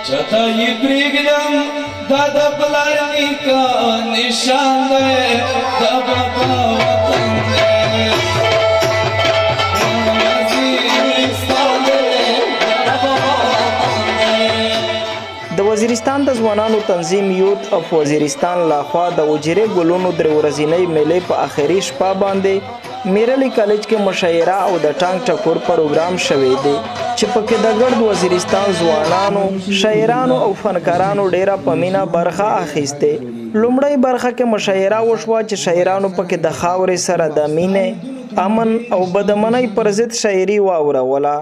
چته یې پرېږدم دا د پلار نیکه نشان دی د بابا وطن دی د وزیرستان د ځوانانو تنظیم یوت اف وزیرستان لخوا د وجیرې ګلونو درې ورځنۍ میلې په آخري شپه باندې میرلی کالج کې مشاعره او د ټانک ټکور پروګرام شوی دی چې پکې د ګرد وزیرستان ځوانانو شاعرانو او فنکارانو ډیره په مینا برخه اخیسته لومړی برخه کې مشاعره وشوه چې شاعرانو پکې د خاورې سره د مینې امن او بدمنۍ پر ضد شاعري واوروله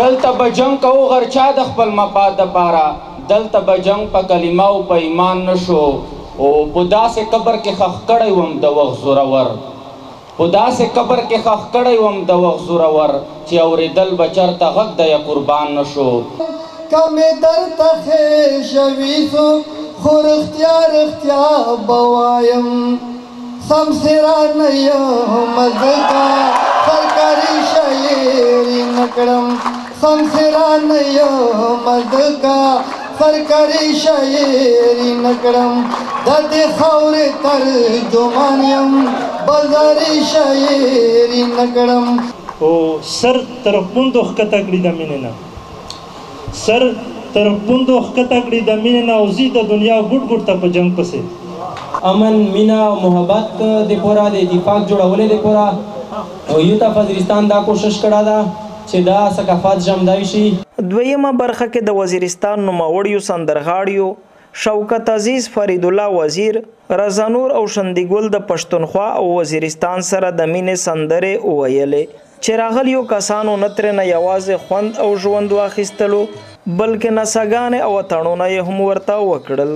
دلته به جنگ کوو غرچا د خپل مفاد دپاره دلته به جنگ په کلمه او په ایمان نشو او په داسې قبر کې خښ کړی وم د وخت زورور په داسې قبر کې خښ کړی وم د وخت زورور چې اورېدل به چېرته غږ د یا قربان نشو کمې درته خېژوي څو خو رښتیا به وایم سمسره نه یم ځکه سرکاري شاعري نه کړم سمسره نه یم ځکه سرکاري شاعري نه کړم د دې خاورې ترجمان یم بازاري شاعري نه کړم او سر تر پوندو ښکته کړي د مینې نه سر تر پوندو ښکته کړي د مینې نه او ځي د دنیا ګوټ ګوټ ته په جنګ پسې امن مینا او محبت د پورا د اتفاق جوړولې د پورا او یوت اف وزیرستان دا کوشش کړه دا چې دا ثقافت جمدای شي دویمه برخه کې د وزیرستان نوموړیو سندرغاړیو شوکت عزیز فرید الله وزیر رضا نور او شندګل د پښتونخوا او وزیرستان سره د مینې سندرې وویلې چې راغلیو کسانو نه ترنه یوازې خوند او ژوند واخیستلو بلکې نڅاګانې او اتڼونه یې هم ورته وکړل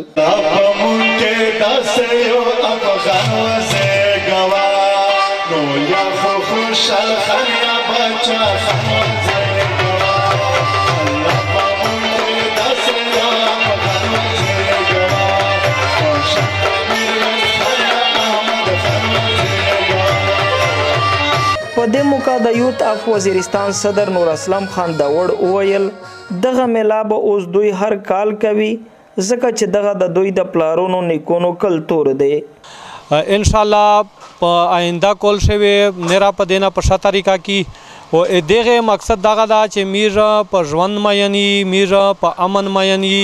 په دې موقع د یوت اف وزیرستان صدر نور اسلم خان داوړ وویل دغه میله به اوس دوی هر کال کوي ځکه چې دغه د دوی د پلارونو نیکونو کلتور دی ان شاء الله په آینده کول شوی نرا په دینا په ښه طریقه کې او دغه مقصد دغه دا چې میر په ژوند مینی میر په امن مینی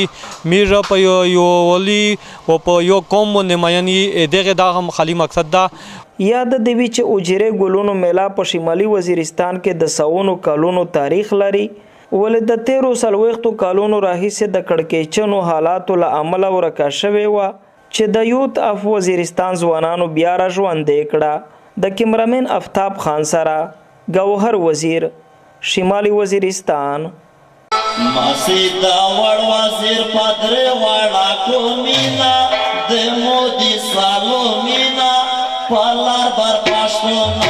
میر په یو ولی او په یو قوم مینی دغه دغه خالی مقصد دا یاد دی چې اوجره ګلونو میله په شمالي وزیرستان کې د سونو کالونو تاریخ لري ولې د 13 کالونو راهیسې د کړکېچنو حالاتو له امله ورکه شوې وه چې د یوت اف وزیرستان ځوانانو بیا را ژوندۍ کړه د کیمرامین افتاب خان سره گوهر وزیر شمالي وزیرستان ماسی دا وړ وزیر پدری وړا کو مینا د مودي سالو مینا پالار بر پښتون